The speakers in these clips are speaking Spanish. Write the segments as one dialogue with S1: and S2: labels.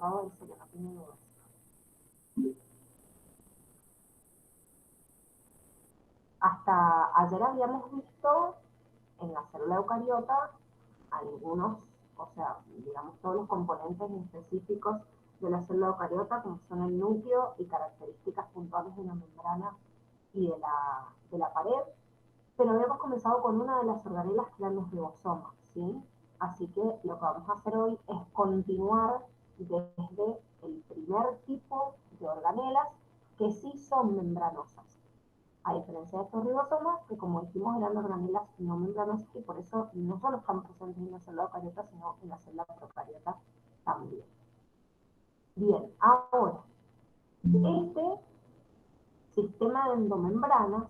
S1: todo dice que no tiene dudas. Hasta ayer habíamos visto en la célula eucariota algunos, o sea, digamos todos los componentes específicos de la célula eucariota, como son el núcleo y características puntuales de la membrana y de la pared, pero habíamos comenzado con una de las organelas que eran los ribosomas, ¿sí? Así que lo que vamos a hacer hoy es continuar desde el primer tipo de organelas que sí son membranosas. A diferencia de estos ribosomas, que como dijimos eran organelas no membranosas y por eso no solo están presentes en la célula eucariota, sino en la célula procariota también. Bien, ahora, este sistema de endomembranas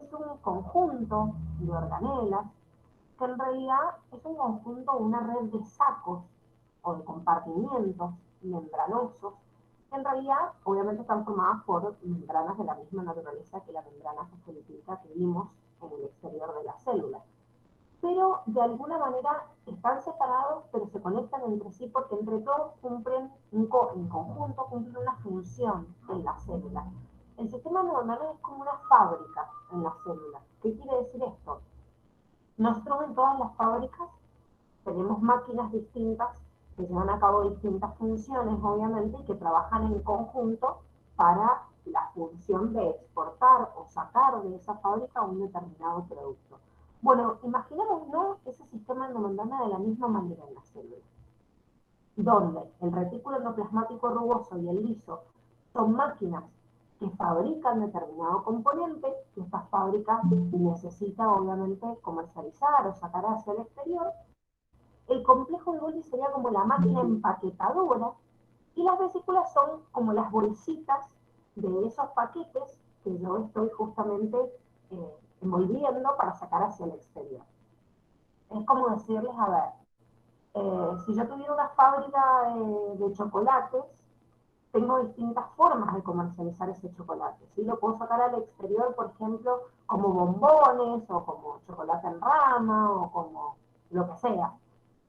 S1: es un conjunto de organelas que en realidad es un conjunto, una red de sacos o de compartimientos membranosos que en realidad obviamente están formadas por membranas de la misma naturaleza que la membrana fosfolipídica que vimos en el exterior de la célula. Pero de alguna manera están separados, pero se conectan entre sí porque entre todos cumplen, en conjunto, cumplen una función en la célula. El sistema neuronal es como una fábrica en la célula. ¿Qué quiere decir esto? Nosotros en todas las fábricas tenemos máquinas distintas que llevan a cabo distintas funciones, obviamente, y que trabajan en conjunto para la función de exportar o sacar de esa fábrica un determinado producto. Bueno, imaginémonos ese sistema endomembrana de la misma manera en la célula, donde el retículo endoplasmático rugoso y el liso son máquinas que fabrican determinado componente, que esta fábrica necesita obviamente comercializar o sacar hacia el exterior. El complejo de Golgi sería como la máquina empaquetadora y las vesículas son como las bolsitas de esos paquetes que yo estoy justamente envolviendo para sacar hacia el exterior. Es como decirles, a ver, si yo tuviera una fábrica de chocolates, tengo distintas formas de comercializar ese chocolate. ¿Sí? Lo puedo sacar al exterior, por ejemplo, como bombones, o como chocolate en rama, o como lo que sea.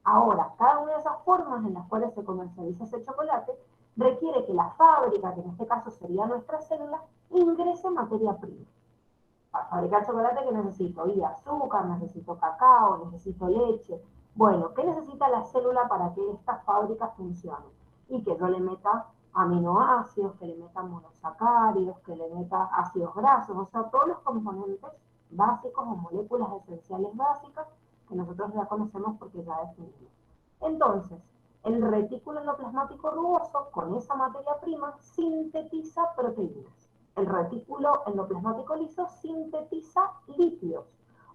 S1: Ahora, cada una de esas formas en las cuales se comercializa ese chocolate requiere que la fábrica, que en este caso sería nuestra célula, ingrese materia prima. Para fabricar chocolate, ¿qué necesito? Y azúcar, necesito cacao, necesito leche. Bueno, ¿qué necesita la célula para que esta fábrica funcione? Y que yo le meta aminoácidos, que le meta monosacáridos, que le meta ácidos grasos, o sea, todos los componentes básicos o moléculas esenciales básicas que nosotros ya conocemos porque ya definimos. Entonces, el retículo endoplasmático rugoso, con esa materia prima, sintetiza proteínas. El retículo endoplasmático liso sintetiza lípidos.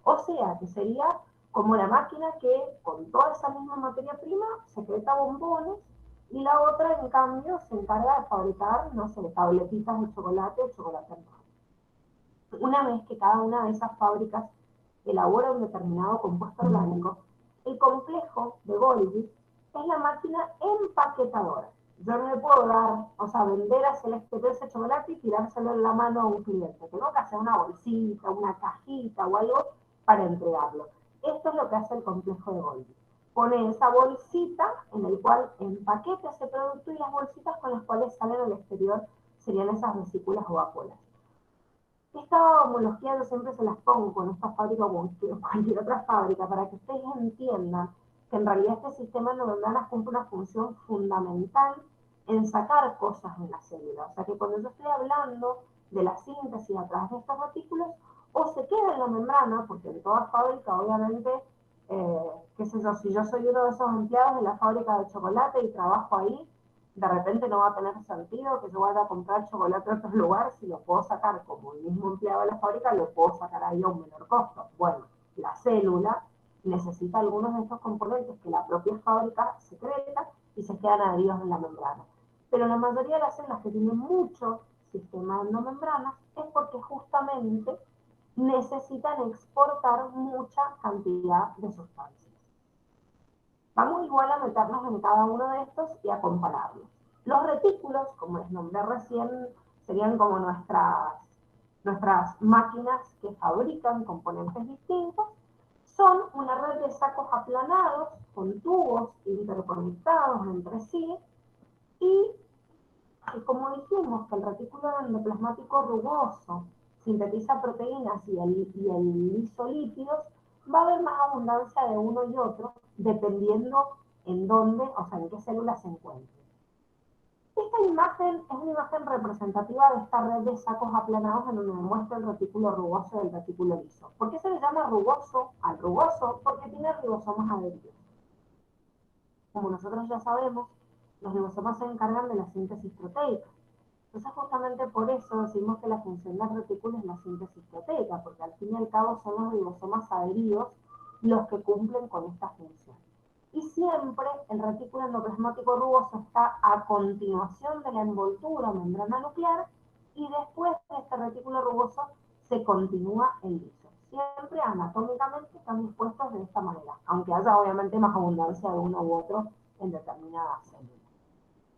S1: O sea, que sería como la máquina que con toda esa misma materia prima secreta bombones y la otra, en cambio, se encarga de fabricar, no sé, tabletitas de chocolate o chocolate en polvo. Una vez que cada una de esas fábricas elabora un determinado compuesto orgánico, el complejo de Golgi es la máquina empaquetadora. Yo no le puedo dar, o sea, vender hacia el exterior ese chocolate y tirárselo en la mano a un cliente. Tengo que hacer una bolsita, una cajita o algo para entregarlo. Esto es lo que hace el complejo de Golgi. Pone esa bolsita en el cual empaqueta ese producto y las bolsitas con las cuales salen al exterior serían esas vesículas o vacuolas. Esta homología yo siempre se las pongo con esta fábrica o con cualquier otra fábrica para que ustedes entiendan que en realidad este sistema de membranas cumple una función fundamental en sacar cosas en la célula. O sea que cuando yo estoy hablando de la síntesis a través de estos retículos, o se queda en la membrana, porque en toda fábrica obviamente, qué sé yo, si yo soy uno de esos empleados de la fábrica de chocolate y trabajo ahí, de repente no va a tener sentido que yo vaya a comprar chocolate en otro lugar si lo puedo sacar como el mismo empleado de la fábrica, lo puedo sacar ahí a un menor costo. Bueno, la célula necesita algunos de estos componentes que la propia fábrica secreta y se quedan adheridos en la membrana. Pero la mayoría de las células que tienen mucho sistema de endomembranas es porque justamente necesitan exportar mucha cantidad de sustancias. Vamos igual a meternos en cada uno de estos y a compararlos. Los retículos, como les nombré recién, serían como nuestras máquinas que fabrican componentes distintos. Son una red de sacos aplanados con tubos interconectados entre sí y y como dijimos que el retículo endoplasmático rugoso sintetiza proteínas y el lisolípidos, va a haber más abundancia de uno y otro, dependiendo en dónde, o sea, en qué célula se encuentre. Esta imagen es una imagen representativa de esta red de sacos aplanados en donde muestra el retículo rugoso del retículo liso. ¿Por qué se le llama rugoso al rugoso? Porque tiene ribosomas adheridos. Como nosotros ya sabemos, los ribosomas se encargan de la síntesis proteica. Entonces, justamente por eso decimos que la función del retículo es la síntesis proteica, porque al fin y al cabo son los ribosomas adheridos los que cumplen con esta función. Y siempre el retículo endoplasmático rugoso está a continuación de la envoltura o membrana nuclear, y después de este retículo rugoso se continúa el liso. Siempre anatómicamente están dispuestos de esta manera, aunque haya obviamente más abundancia de uno u otro en determinadas células.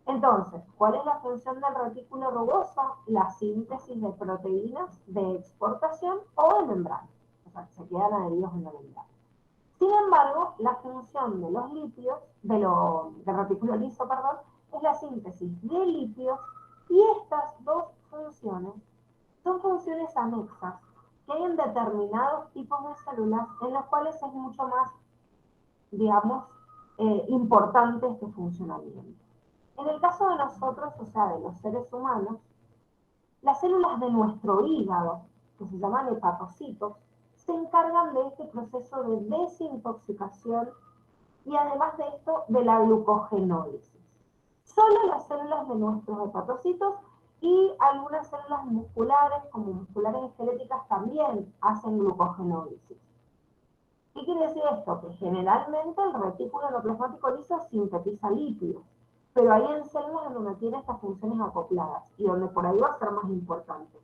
S1: Entonces, ¿cuál es la función del retículo rugoso? La síntesis de proteínas de exportación o de membrana. O sea, se quedan adheridos en la membrana. Sin embargo, la función de los lípidos, del retículo liso, perdón, es la síntesis de lípidos, y estas dos funciones son funciones anexas que hay en determinados tipos de células en los cuales es mucho más, digamos, importante este funcionamiento. En el caso de nosotros, o sea, de los seres humanos, las células de nuestro hígado, que se llaman hepatocitos, se encargan de este proceso de desintoxicación y además de esto, de la glucogenólisis. Solo las células de nuestros hepatocitos y algunas células musculares, como musculares esqueléticas, también hacen glucogenólisis. ¿Qué quiere decir esto? Que generalmente el retículo endoplasmático liso sintetiza lípidos, pero hay en células en donde tiene estas funciones acopladas y donde por ahí va a ser más importante.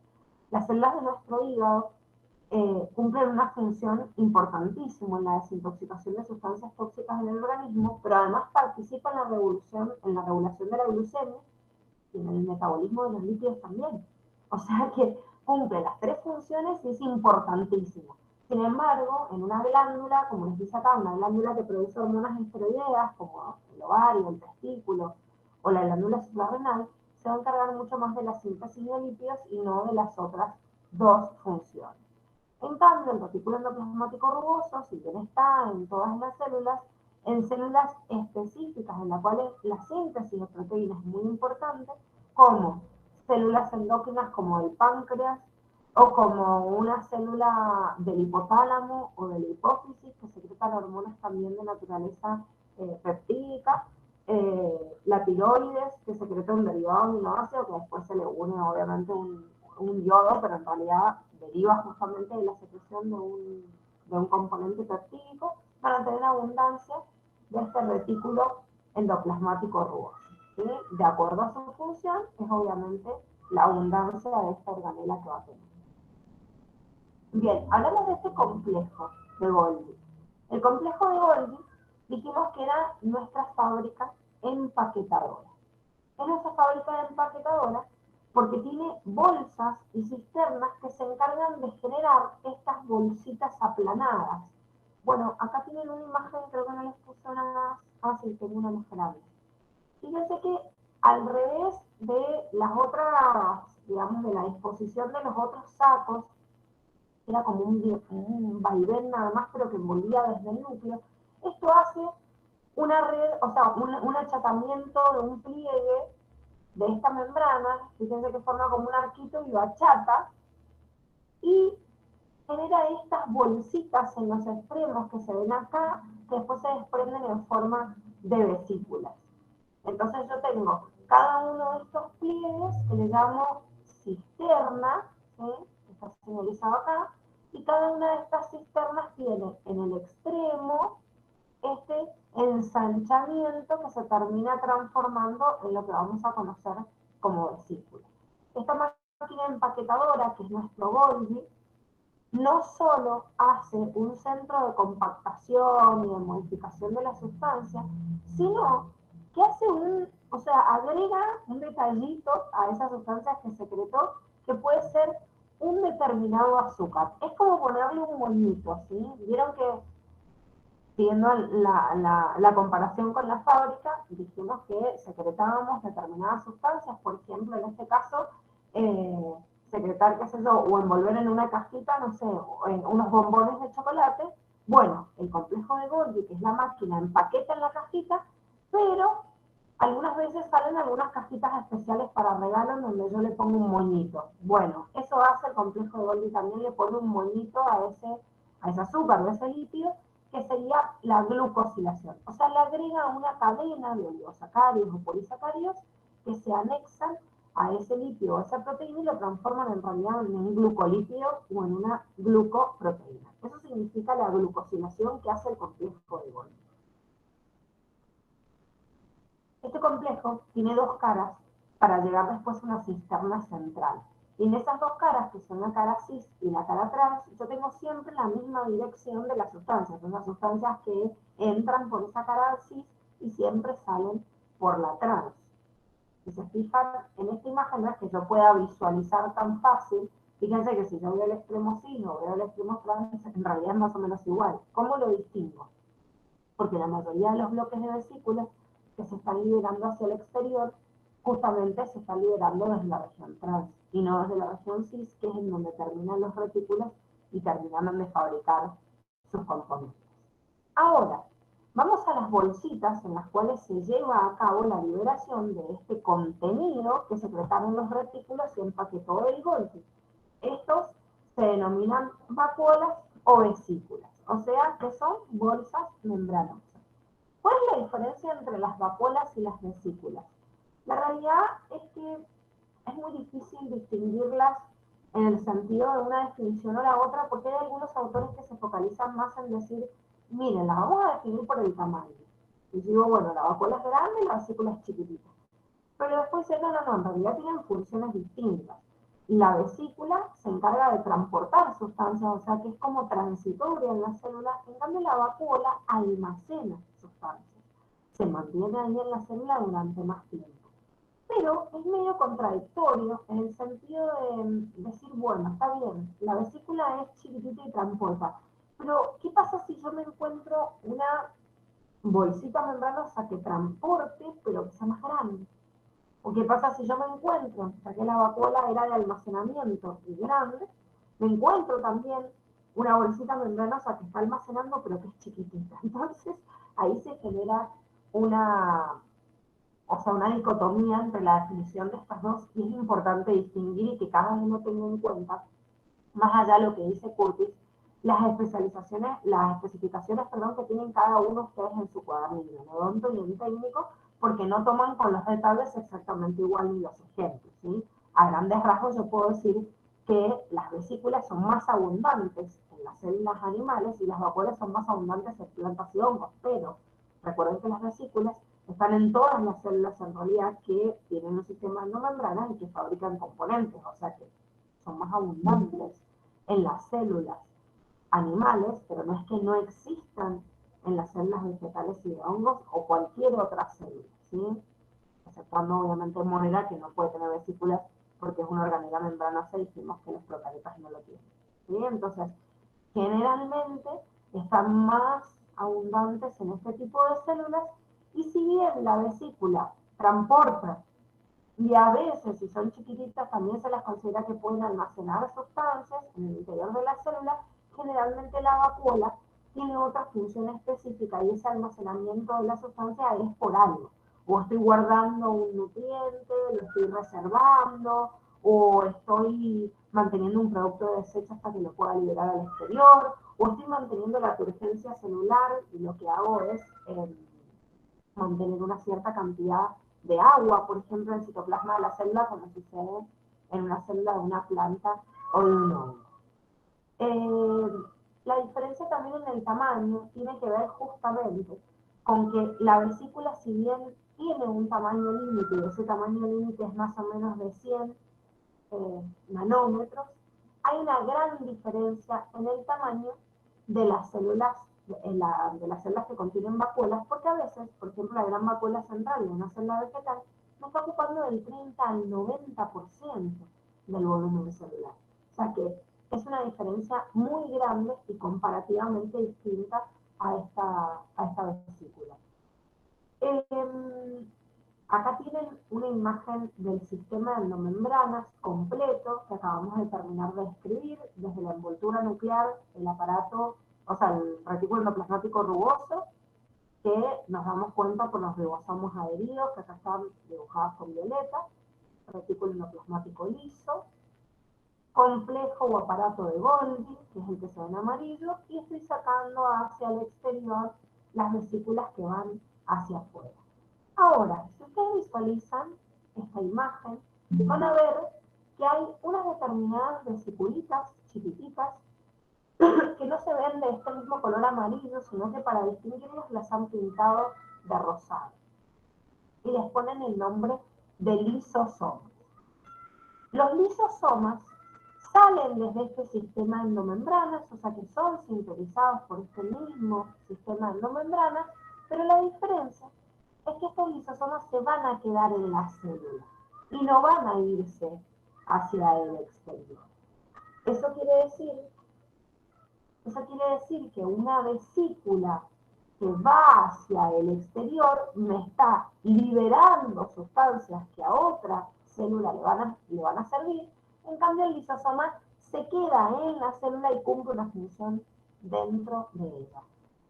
S1: Las células de nuestro hígado cumplen una función importantísima en la desintoxicación de sustancias tóxicas en el organismo, pero además participa en la regulación de la glucemia y en el metabolismo de los lípidos también. O sea que cumple las tres funciones y es importantísimo. Sin embargo, en una glándula, como les dice acá, una glándula que produce hormonas esteroideas, como el ovario, el testículo o la glándula suprarrenal, se va a encargar mucho más de la síntesis de lípidos y no de las otras dos funciones. En cambio, el retículo endoplasmático rugoso, si bien está en todas las células, en células específicas en las cuales la síntesis de proteínas es muy importante, como células endócrinas como el páncreas, o como una célula del hipotálamo o de la hipófisis, que secretan hormonas también de naturaleza peptídica, la tiroides, que secreta un derivado aminoácido, que después se le une obviamente un yodo, pero en realidad deriva justamente de la secreción de un componente peptídico, para tener abundancia de este retículo endoplasmático rugoso. ¿Sí? De acuerdo a su función, es obviamente la abundancia de esta organela que va a tener. Bien, hablamos de este complejo de Golgi. El complejo de Golgi dijimos que era nuestra fábrica empaquetadora. Es nuestra fábrica empaquetadora porque tiene bolsas y cisternas que se encargan de generar estas bolsitas aplanadas. Bueno, acá tienen una imagen, creo que no les puse una más. Ah, sí, tengo una más grande. Fíjense que al revés de las otras, digamos, de la disposición de los otros sacos, era como un vaivén nada más, pero que envolvía desde el núcleo, esto hace una red, o sea, un achatamiento de un pliegue de esta membrana, fíjense que forma como un arquito y lo achata, y genera estas bolsitas en los extremos que se ven acá, que después se desprenden en forma de vesículas. Entonces yo tengo cada uno de estos pliegues que le llamo cisterna, ¿sí? Que está señalizado acá, y cada una de estas cisternas tiene en el extremo este ensanchamiento que se termina transformando en lo que vamos a conocer como vesícula. Esta máquina empaquetadora, que es nuestro Golgi, no solo hace un centro de compactación y de modificación de la sustancia, sino que hace agrega un detallito a esas sustancias que secretó, que puede ser un determinado azúcar. Es como ponerle un moñito, ¿sí? Vieron que siguiendo la comparación con la fábrica, dijimos que secretábamos determinadas sustancias, por ejemplo, en este caso, eh, secretar, qué sé yo, o envolver en una cajita, no sé, en unos bombones de chocolate. Bueno, el complejo de Golgi, que es la máquina, empaqueta en la cajita, pero algunas veces salen algunas cajitas especiales para regalo donde yo le pongo un moñito. Bueno, eso hace el complejo de Golgi, también le pone un moñito a ese azúcar, a ese lípido, que sería la glucosilación. O sea, le agrega una cadena de oligosacáridos o polisacáridos que se anexan a ese lípido o a esa proteína y lo transforman en realidad en un glucolípido o en una glucoproteína. Eso significa la glucosilación que hace el complejo de Golgi. Este complejo tiene dos caras para llegar después a una cisterna central. Y en esas dos caras, que son la cara cis y la cara trans, yo tengo siempre la misma dirección de las sustancias. Son las sustancias que entran por esa cara cis y siempre salen por la trans. Si se fijan en esta imagen, no es que yo pueda visualizar tan fácil. Fíjense que si yo veo el extremo cis o veo el extremo trans, en realidad es más o menos igual. ¿Cómo lo distingo? Porque la mayoría de los bloques de vesículas que se están liberando hacia el exterior, justamente se están liberando desde la región trans y no desde la región cis, que es en donde terminan los retículos y terminan de fabricar sus componentes. Ahora, vamos a las bolsitas en las cuales se lleva a cabo la liberación de este contenido que secretaron los retículos y empaquetó el Golgi. Estos se denominan vacuolas o vesículas, o sea que son bolsas membranosas. ¿Cuál es la diferencia entre las vacuolas y las vesículas? La realidad es que es muy difícil distinguirlas en el sentido de una definición o la otra, porque hay algunos autores que se focalizan más en decir, miren, la vamos a definir por el tamaño. Y digo, bueno, la vacuola es grande y la vesícula es chiquitita. Pero después dicen, no, en realidad tienen funciones distintas. La vesícula se encarga de transportar sustancias, o sea que es como transitoria en la célula, en cambio la vacuola almacena sustancias, se mantiene ahí en la célula durante más tiempo. Pero es medio contradictorio en el sentido de decir, bueno, está bien, la vesícula es chiquitita y transporta, pero ¿qué pasa si yo me encuentro una bolsita membranosa que transporte, pero que sea más grande? ¿O qué pasa si yo me encuentro, ya que la vacuola era de almacenamiento y grande, me encuentro también una bolsita membranosa que está almacenando pero que es chiquitita? Entonces ahí se genera una, o sea, una dicotomía entre la definición de estas dos y es importante distinguir y que cada uno tenga en cuenta, más allá de lo que dice Curtis, las especializaciones, las especificaciones, perdón, que tienen cada uno de ustedes en su cuadernillo, en odonto y en técnico, porque no toman con los detalles exactamente igual ni los ejemplos, ¿sí? A grandes rasgos yo puedo decir que las vesículas son más abundantes en las células animales y las vacuolas son más abundantes en plantas y hongos, pero recuerden que las vesículas están en todas las células en realidad que tienen un sistema de membranas y que fabrican componentes, o sea que son más abundantes en las células animales, pero no es que no existan en las células vegetales y de hongos o cualquier otra célula, ¿sí? Exceptuando obviamente moneda, que no puede tener vesículas porque es una organidad membranosa y dijimos que los procariotas no lo tienen, ¿sí? Entonces, generalmente están más abundantes en este tipo de células y si bien la vesícula transporta y a veces, si son chiquititas, también se las considera que pueden almacenar sustancias en el interior de la célula. Generalmente la vacuola tiene otra función específica y ese almacenamiento de la sustancia es por algo. O estoy guardando un nutriente, lo estoy reservando, o estoy manteniendo un producto de desecho hasta que lo pueda liberar al exterior, o estoy manteniendo la turgencia celular y lo que hago es mantener una cierta cantidad de agua, por ejemplo, en el citoplasma de la célula, como sucede en una célula de una planta o de un hongo. La diferencia también en el tamaño tiene que ver justamente con que la vesícula, si bien tiene un tamaño límite, y ese tamaño límite es más o menos de 100 nanómetros, hay una gran diferencia en el tamaño de las células, de las células que contienen vacuolas, porque a veces, por ejemplo, la gran vacuola central de una célula vegetal no está ocupando del 30 al 90% del volumen celular. O sea que es una diferencia muy grande y comparativamente distinta a esta vesícula. Acá tienen una imagen del sistema de endomembranas completo que acabamos de terminar de describir, desde la envoltura nuclear, el aparato, o sea, el retículo endoplasmático rugoso, que nos damos cuenta por los ribosomos adheridos, que acá están dibujados con violeta, retículo endoplasmático liso, complejo o aparato de Golgi, que es el que se ve en amarillo, y estoy sacando hacia el exterior las vesículas que van hacia afuera. Ahora, si ustedes visualizan esta imagen, van a ver que hay unas determinadas vesiculitas chiquititas que no se ven de este mismo color amarillo, sino que para distinguirlos las han pintado de rosado. Y les ponen el nombre de lisosomas. Los lisosomas salen desde este sistema de endomembranas, o sea que son sintetizados por este mismo sistema de endomembranas, pero la diferencia es que estos lisosomas se van a quedar en la célula y no van a irse hacia el exterior. Eso quiere decir que una vesícula que va hacia el exterior me está liberando sustancias que a otra célula le van a servir. En cambio, el lisosoma se queda en la célula y cumple una función dentro de ella.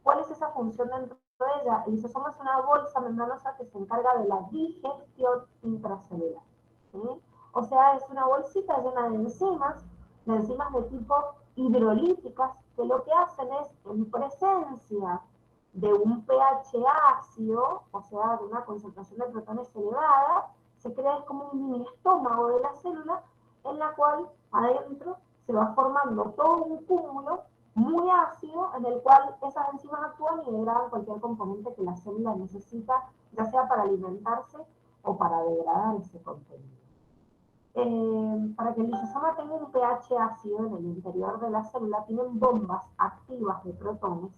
S1: ¿Cuál es esa función dentro de ella? El lisosoma es una bolsa membranosa que se encarga de la digestión intracelular, ¿sí? O sea, es una bolsita llena de enzimas de tipo hidrolíticas, que lo que hacen es, en presencia de un pH ácido, o sea, de una concentración de protones elevada, se crea como un mini estómago de la célula, en la cual adentro se va formando todo un cúmulo muy ácido, en el cual esas enzimas actúan y degradan cualquier componente que la célula necesita, ya sea para alimentarse o para degradar ese contenido. Para que el lisosoma tenga un pH ácido en el interior de la célula, tienen bombas activas de protones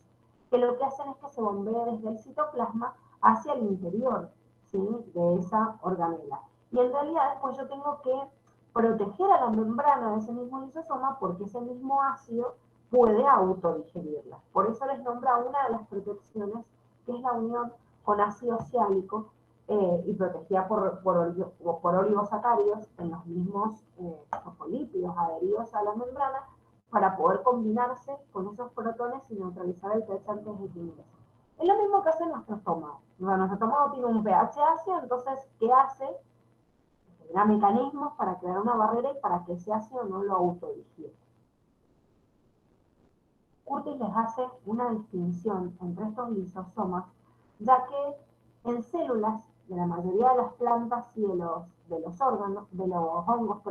S1: que lo que hacen es que se bombee desde el citoplasma hacia el interior, ¿sí?, de esa organela. Y en realidad después yo tengo que proteger a la membrana de ese mismo lisosoma porque ese mismo ácido puede autodigerirla. Por eso les nombra una de las protecciones, que es la unión con ácido ciálico, y protegida por oligosacáridos en los mismos fosfolípidos adheridos a la membrana, para poder combinarse con esos protones y neutralizar el pH antes de que ingrese. Es lo mismo que hace nuestro estómago. Nuestro estómago tiene un pH ácido, entonces, ¿qué hace? Genera mecanismos para crear una barrera y para que ese ácido no lo autodigiera. Curtis les hace una distinción entre estos lisosomas, ya que en células de la mayoría de las plantas y de los hongos,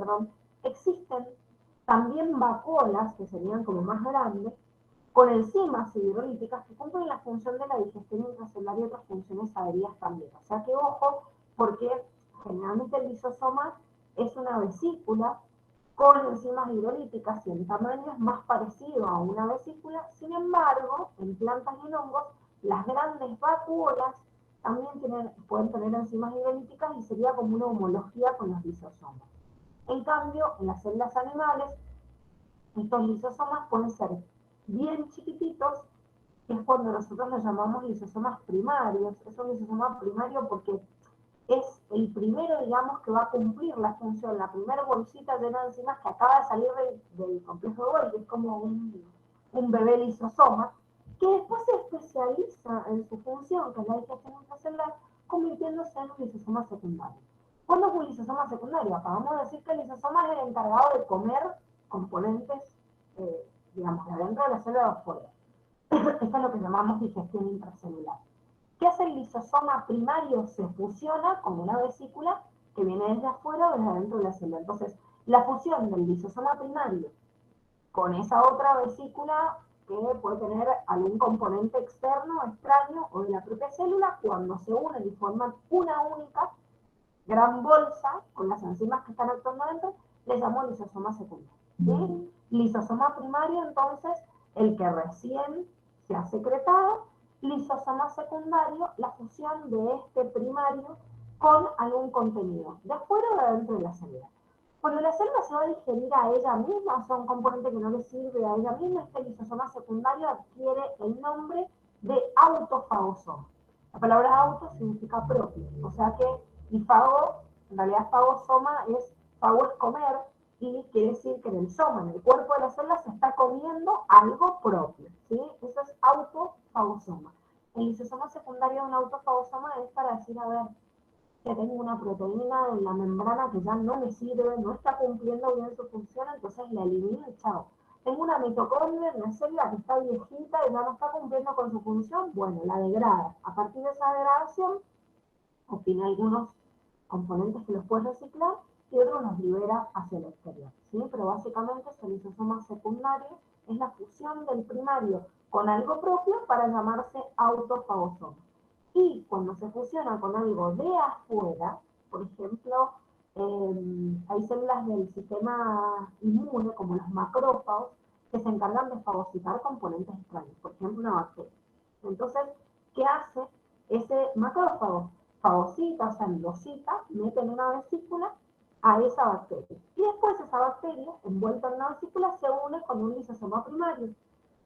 S1: existen también vacuolas, que serían como más grandes, con enzimas hidrolíticas que cumplen la función de la digestión intracelular y otras funciones adheridas también. O sea que ojo, porque generalmente el lisosoma es una vesícula con enzimas hidrolíticas y en tamaño es más parecido a una vesícula. Sin embargo, en plantas y en hongos, las grandes vacuolas también pueden tener enzimas hidrolíticas y sería como una homología con los lisosomas. En cambio, en las células animales, estos lisosomas pueden ser bien chiquititos, que es cuando nosotros los llamamos lisosomas primarios. Es un lisosoma primario porque es el primero, digamos, que va a cumplir la función, la primera bolsita llena de enzimas que acaba de salir del complejo de Golgi, es como un bebé lisosoma, que después se especializa en su función, que es la digestión intracelular, convirtiéndose en un lisosoma secundario. ¿Cuándo es un lisosoma secundario? Acabamos de decir que el lisosoma es el encargado de comer componentes, digamos, de adentro de la célula de afuera. Esto es lo que llamamos digestión intracelular. ¿Qué hace el lisosoma primario? Se fusiona con una vesícula que viene desde afuera o desde adentro de la célula. Entonces, la fusión del lisosoma primario con esa otra vesícula, que puede tener algún componente externo, extraño, o de la propia célula, cuando se unen y forman una única gran bolsa con las enzimas que están actuando adentro, le llamo lisosoma secundario. ¿Sí? Lisosoma primario, entonces, el que recién se ha secretado. Lisosoma secundario, la fusión de este primario con algún contenido, de afuera o de adentro de la célula. Cuando la célula se va a digerir a ella misma, o sea, un componente que no le sirve a ella misma, este lisosoma secundario adquiere el nombre de autofagosoma. La palabra auto significa propio, o sea que, y fago, en realidad fagosoma fago es comer, y quiere decir que en el soma, en el cuerpo de la célula, se está comiendo algo propio, ¿sí? Eso es autofagosoma. El lisosoma secundario de un autofagosoma es para decir, a ver, que tengo una proteína en la membrana que ya no me sirve, no está cumpliendo bien su función, entonces la elimino y chao. Tengo una mitocondria en la célula que está viejita y ya no está cumpliendo con su función, bueno, la degrada. A partir de esa degradación, obtiene algunos componentes que los puede reciclar y otros los libera hacia el exterior, ¿sí? Pero básicamente el lisosoma secundario es la fusión del primario con algo propio para llamarse autofagosoma. Y cuando se fusiona con algo de afuera, por ejemplo, hay células del sistema inmune, como los macrófagos, que se encargan de fagocitar componentes extraños, por ejemplo, una bacteria. Entonces, ¿qué hace ese macrófago? Fagocita, o sea, enlocita, mete en una vesícula a esa bacteria. Y después esa bacteria, envuelta en una vesícula, se une con un lisosoma primario,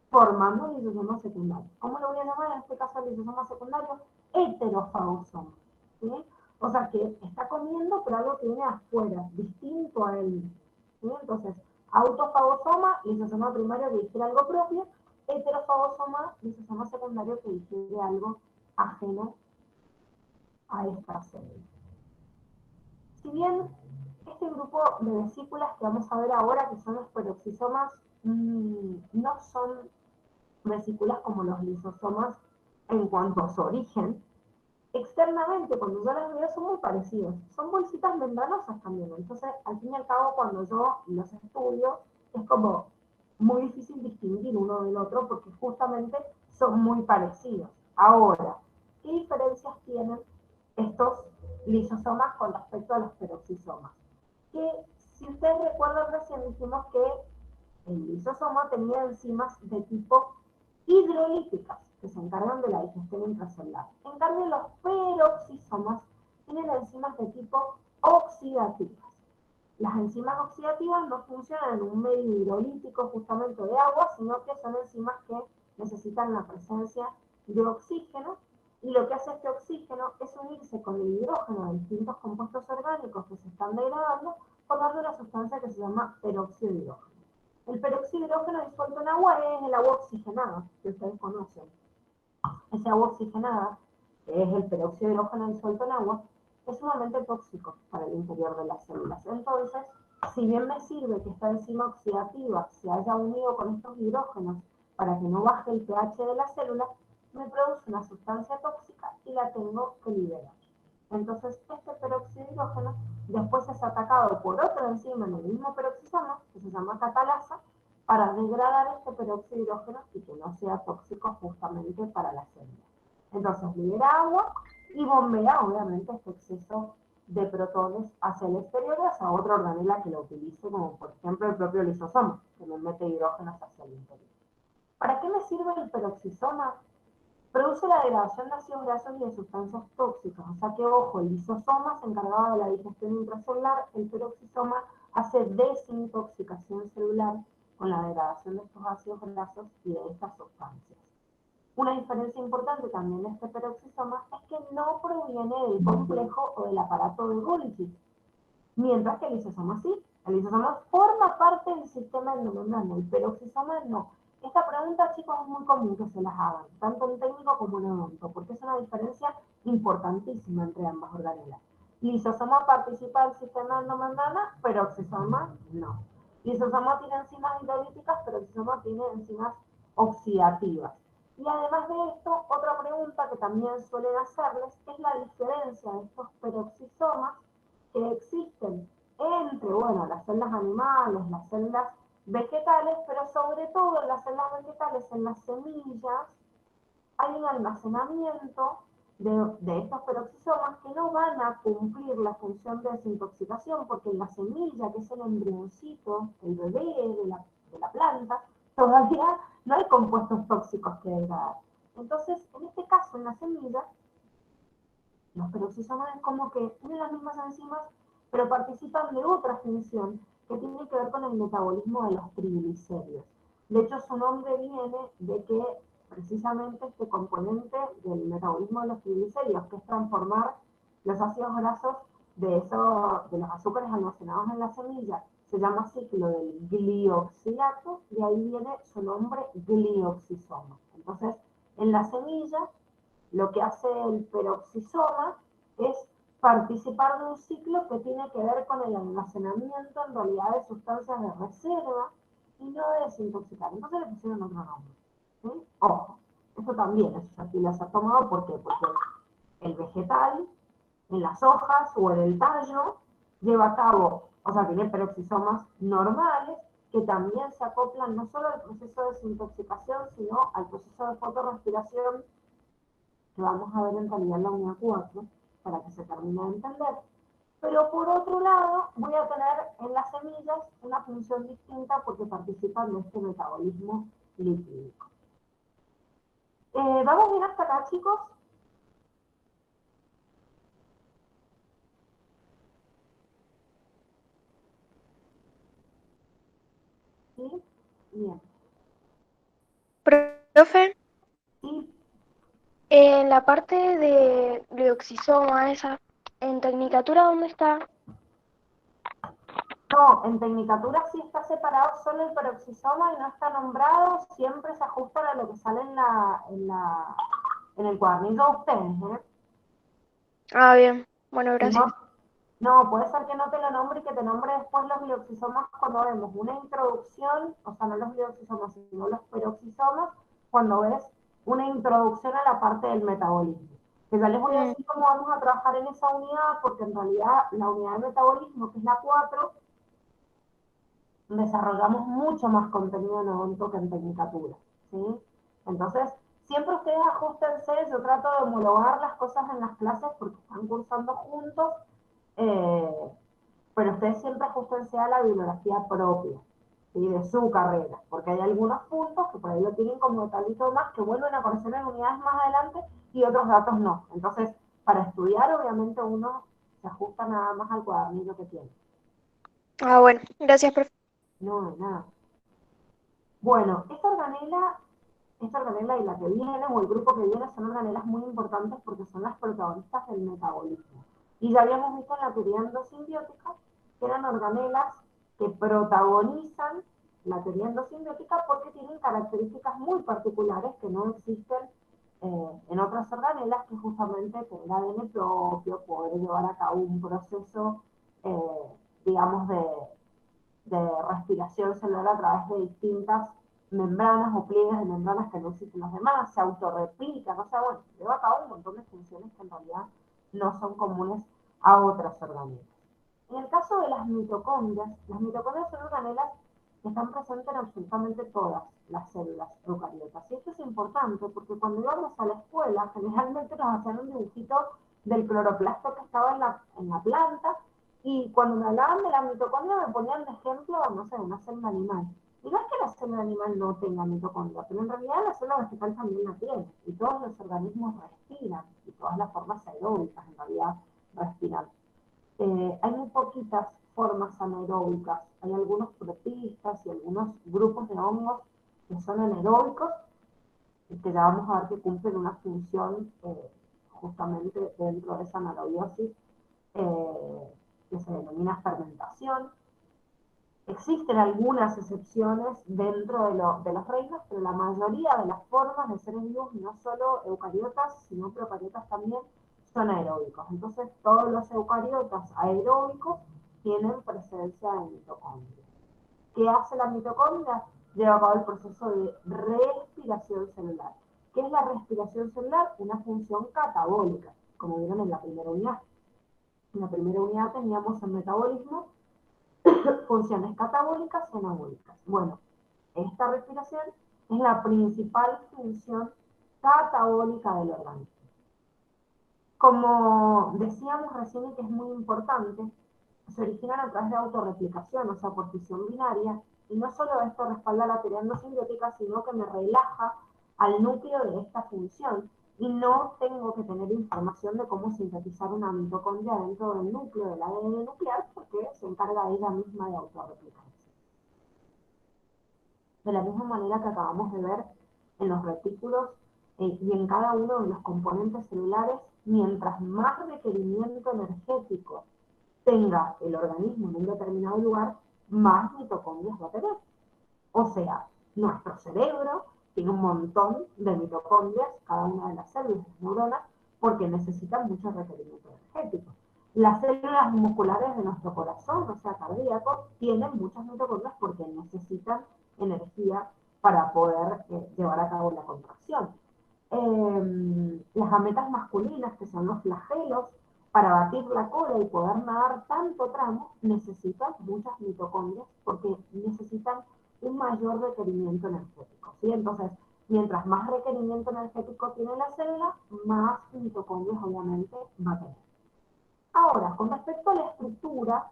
S1: formando un lisosoma secundario. ¿Cómo lo voy a llamar en este caso el lisosoma secundario? Heterofagosoma, ¿sí? O sea que está comiendo, pero algo que viene afuera, distinto a él, ¿sí? Entonces, autofagosoma, lisosoma primario que digiere algo propio, heterofagosoma, lisosoma secundario que digiere algo ajeno a esta célula. Si bien este grupo de vesículas que vamos a ver ahora, que son los peroxisomas, no son vesículas como los lisosomas en cuanto a su origen, externamente, cuando yo las veo, son muy parecidos. Son bolsitas membranosas también. Entonces, al fin y al cabo, cuando yo los estudio, es como muy difícil distinguir uno del otro porque justamente son muy parecidos. Ahora, ¿qué diferencias tienen estos lisosomas con respecto a los peroxisomas? Que, si ustedes recuerdan, recién dijimos que el lisosoma tenía enzimas de tipo hidrolíticas que se encargan de la digestión intracelular. En cambio, los peroxisomas tienen enzimas de tipo oxidativas. Las enzimas oxidativas no funcionan en un medio hidrolítico justamente de agua, sino que son enzimas que necesitan la presencia de oxígeno, y lo que hace este oxígeno es unirse con el hidrógeno de distintos compuestos orgánicos que se están degradando, formando una sustancia que se llama peróxido de hidrógeno. El peróxido de hidrógeno disuelto en agua es el agua oxigenada, que ustedes conocen. Esa agua oxigenada, que es el peróxido de hidrógeno disuelto en agua, es sumamente tóxico para el interior de las células. Entonces, si bien me sirve que esta enzima oxidativa se haya unido con estos hidrógenos para que no baje el pH de la célula, me produce una sustancia tóxica y la tengo que liberar. Entonces, este peróxido de hidrógeno después es atacado por otra enzima en el mismo peroxisoma, que se llama catalasa, para degradar este peróxido de hidrógeno y que no sea tóxico justamente para la célula. Entonces, libera agua y bombea, obviamente, este exceso de protones hacia el exterior y hacia otra organela que lo utilice, como por ejemplo el propio lisosoma, que me mete hidrógenos hacia el interior. ¿Para qué me sirve el peroxisoma? Produce la degradación de ácidos grasos y de sustancias tóxicas. O sea que, ojo, el lisosoma se encargaba de la digestión intracelular, el peroxisoma hace desintoxicación celular con la degradación de estos ácidos grasos y de estas sustancias. Una diferencia importante también de este peroxisoma es que no proviene del complejo o del aparato de Golgi, mientras que el lisosoma sí. El lisosoma forma parte del sistema endomembrano, el peroxisoma no. Esta pregunta, chicos, es muy común que se las hagan, tanto en técnico como en odonto, porque es una diferencia importantísima entre ambas organelas. Lisosoma participa del sistema endomembrana, peroxisoma no. Lisosoma tiene enzimas hidrolíticas, peroxisoma tiene enzimas oxidativas. Y además de esto, otra pregunta que también suelen hacerles es la diferencia de estos peroxisomas que existen entre, bueno, las células animales, las células vegetales, pero sobre todo en las células vegetales, en las semillas, hay un almacenamiento de estos peroxisomas que no van a cumplir la función de desintoxicación, porque en la semilla, que es el embrioncito, el bebé de la planta, todavía no hay compuestos tóxicos que degradar. Entonces, en este caso, en la semilla, los peroxisomas es como que tienen las mismas enzimas, pero participan de otra función que tiene que ver con el metabolismo de los triglicéridos. De hecho, su nombre viene de que precisamente este componente del metabolismo de los triglicéridos, que es transformar los ácidos grasos de los azúcares almacenados en la semilla. Se llama ciclo del glioxilato, de ahí viene su nombre glioxisoma. Entonces, en la semilla, lo que hace el peroxisoma es participar de un ciclo que tiene que ver con el almacenamiento en realidad de sustancias de reserva y no de desintoxicar. Entonces le pusieron otro nombre. ¿Sí? Ojo, esto también es aquí las ha tomado, ¿por qué? Porque el vegetal, en las hojas o en el tallo, lleva a cabo, o sea, tiene peroxisomas normales que también se acoplan no solo al proceso de desintoxicación, sino al proceso de fotorrespiración que vamos a ver en realidad en la unidad 4 para que se termine de entender. Pero por otro lado, voy a tener en las semillas una función distinta porque participan de este metabolismo lipídico. ¿Vamos bien hasta acá, chicos? ¿Sí? Bien.
S2: Profe,
S1: ¿Sí?
S2: en la parte de glioxisoma, esa, en Tecnicatura, ¿dónde está?
S1: No, en Tecnicatura sí está separado solo el peroxisoma y no está nombrado, siempre se ajusta a lo que sale en el cuadernillo de ustedes, ¿eh?
S2: Ah, bien. Bueno,
S1: Si no,
S2: gracias.
S1: no, puede ser que no te lo nombre y que te nombre después los glioxisomas cuando vemos una introducción, o sea, no los glioxisomas, sino los peroxisomas, cuando ves una introducción a la parte del metabolismo. Que ya les voy a
S2: Mm,
S1: decir cómo vamos a trabajar en esa unidad, porque en realidad la unidad de metabolismo, que es la 4, desarrollamos mucho más contenido en odonto que en tecnicatura, ¿sí? Entonces, siempre ustedes ajustense, yo trato de homologar las cosas en las clases porque están cursando juntos, eh, pero ustedes siempre ajustense a la bibliografía propia, ¿sí? De su carrera, porque hay algunos puntos que por ahí lo tienen como detallito más que vuelven a aparecer en unidades más adelante y otros datos no. Entonces, para estudiar, obviamente uno se ajusta nada más al cuadernillo que tiene.
S2: Ah, bueno, gracias, profe.
S1: No, de nada. Bueno, esta organela y la que viene, o el grupo que viene, son organelas muy importantes porque son las protagonistas del metabolismo. Y ya habíamos visto en la teoría endosimbiótica que eran organelas que protagonizan la teoría endosimbiótica porque tienen características muy particulares que no existen en otras organelas, que justamente tener ADN propio, poder llevar a cabo un proceso, digamos, de respiración celular a través de distintas membranas o pliegues de membranas que no existen los demás, se autorreplican, o sea, bueno, lleva a cabo un montón de funciones que en realidad no son comunes a otras organelas. En el caso de las mitocondrias son organelas que están presentes en absolutamente todas las células eucariotas. Y esto es importante porque cuando íbamos a la escuela, generalmente nos hacían un dibujito del cloroplasto que estaba en la planta, y cuando me hablaban de la mitocondria me ponían de ejemplo, no sé, una célula animal. Y no es que la célula animal no tenga mitocondria, pero en realidad la célula vegetal también la tiene. Y todos los organismos respiran, y todas las formas aeróbicas en realidad respiran. Hay muy poquitas formas anaeróbicas. Hay algunos protistas y algunos grupos de hongos que son anaeróbicos y que ya vamos a ver que cumplen una función justamente dentro de esa anaerobiosis que se denomina fermentación. Existen algunas excepciones dentro de los reinos, pero la mayoría de las formas de seres vivos, no solo eucariotas, sino procariotas también, son aeróbicos. Entonces, todos los eucariotas aeróbicos tienen presencia de mitocondria. ¿Qué hace la mitocondria? Lleva a cabo el proceso de respiración celular. ¿Qué es la respiración celular? Una función catabólica, como vieron en la primera unidad. En la primera unidad teníamos el metabolismo, funciones catabólicas y anabólicas. Bueno, esta respiración es la principal función catabólica del organismo. Como decíamos recién y que es muy importante, se originan a través de autorreplicación, o sea, por fisión binaria, y no solo esto respalda la teoría endosimbiótica, sino que me relaja al núcleo de esta función y no tengo que tener información de cómo sintetizar una mitocondria dentro del núcleo del ADN nuclear porque se encarga ella misma de autorreplicarse. De la misma manera que acabamos de ver en los retículos y en cada uno de los componentes celulares, mientras más requerimiento energético tenga el organismo en un determinado lugar, más mitocondrias va a tener. O sea, nuestro cerebro tiene un montón de mitocondrias, cada una de las células, las neuronas, porque necesitan mucho requerimiento energético. Las células musculares de nuestro corazón, o sea, cardíaco, tienen muchas mitocondrias porque necesitan energía para poder llevar a cabo la contracción. Las gametas masculinas, que son los flagelos, para batir la cola y poder nadar tanto tramo, necesitan muchas mitocondrias porque necesitan un mayor requerimiento energético, ¿sí? Entonces, mientras más requerimiento energético tiene la célula, más mitocondrias obviamente va a tener. Ahora, con respecto a la estructura,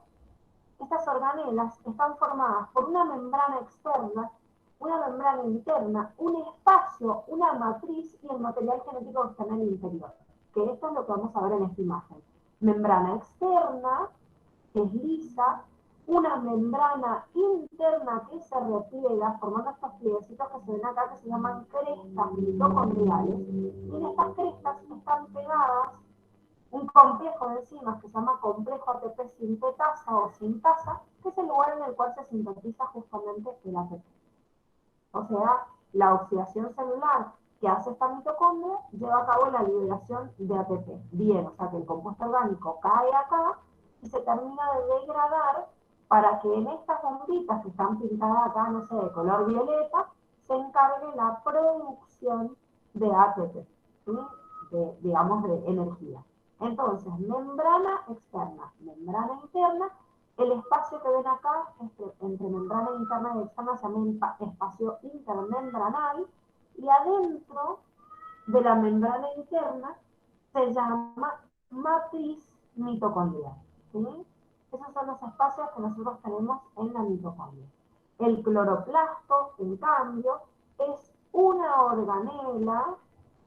S1: estas organelas están formadas por una membrana externa, una membrana interna, un espacio, una matriz y el material genético que está en el interior. Que esto es lo que vamos a ver en esta imagen. Membrana externa, que es lisa, una membrana interna que se repliega formando estos plieguecitos que se ven acá que se llaman crestas mitocondriales. Y en estas crestas están pegadas un complejo de enzimas que se llama complejo ATP sintetasa o sintasa, que es el lugar en el cual se sintetiza justamente el ATP. O sea, la oxidación celular que hace esta mitocondria lleva a cabo la liberación de ATP. Bien, o sea que el compuesto orgánico cae acá y se termina de degradar para que en estas bombitas que están pintadas acá, no sé, de color violeta, se encargue la producción de ATP, ¿sí? Digamos, de energía. Entonces, membrana externa, membrana interna, el espacio que ven acá entre membrana interna y externa se llama espacio intermembranal, y adentro de la membrana interna se llama matriz mitocondrial, ¿sí? Esos son los espacios que nosotros tenemos en la mitocondria. El cloroplasto, en cambio, es una organela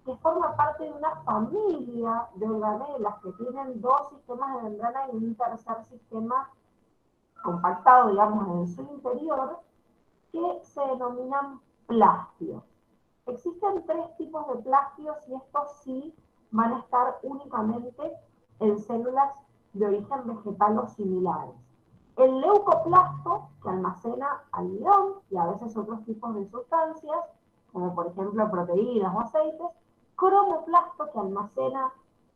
S1: que forma parte de una familia de organelas que tienen dos sistemas de membrana y un tercer sistema compactado, digamos, en su interior, que se denominan plastios. Existen tres tipos de plastios y estos sí van a estar únicamente en células de origen vegetal o similares. El leucoplasto, que almacena almidón y a veces otros tipos de sustancias, como por ejemplo proteínas o aceites. Cromoplasto, que almacena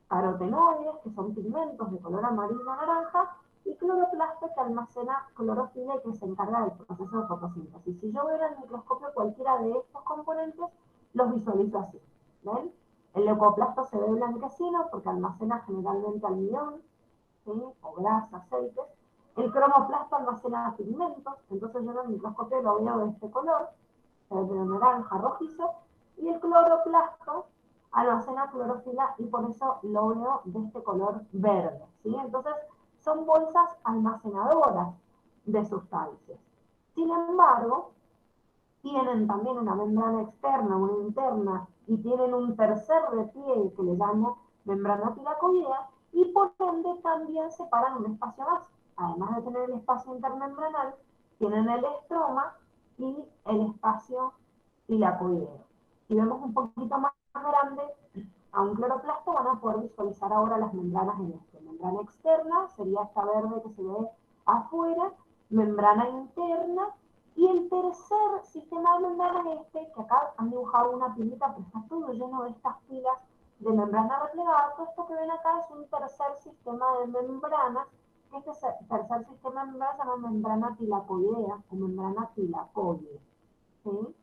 S1: carotenoides, que son pigmentos de color amarillo o naranja, y cloroplasto, que almacena clorofila y que se encarga del proceso de fotosíntesis. Si yo veo en el microscopio cualquiera de estos componentes, los visualizo así, ¿ven? El leucoplasto se ve blanquecino porque almacena generalmente almidón, ¿sí? O grasa, aceites. El cromoplasto almacena pigmentos, entonces yo en el microscopio lo veo de este color, de naranja, rojizo, y el cloroplasto almacena clorofila y por eso lo veo de este color verde, ¿sí? Entonces son bolsas almacenadoras de sustancias. Sin embargo, tienen también una membrana externa, una interna, y tienen un tercer repliegue que le llamo membrana tilacoidea, y por ende también separan un espacio más. Además de tener el espacio intermembranal, tienen el estroma y el espacio tilacoideo. Si vemos un poquito más grande a un cloroplasto, van a poder visualizar ahora las membranas en este. Membrana externa sería esta verde que se ve afuera, membrana interna, y el tercer sistema de membranas es este, que acá han dibujado una pilita, pero está todo lleno de estas pilas de membrana replegada. Todo esto que ven acá es un tercer sistema de membranas. Este tercer sistema de membranas se llama membrana tilacoidea o membrana tilacoide, ¿sí?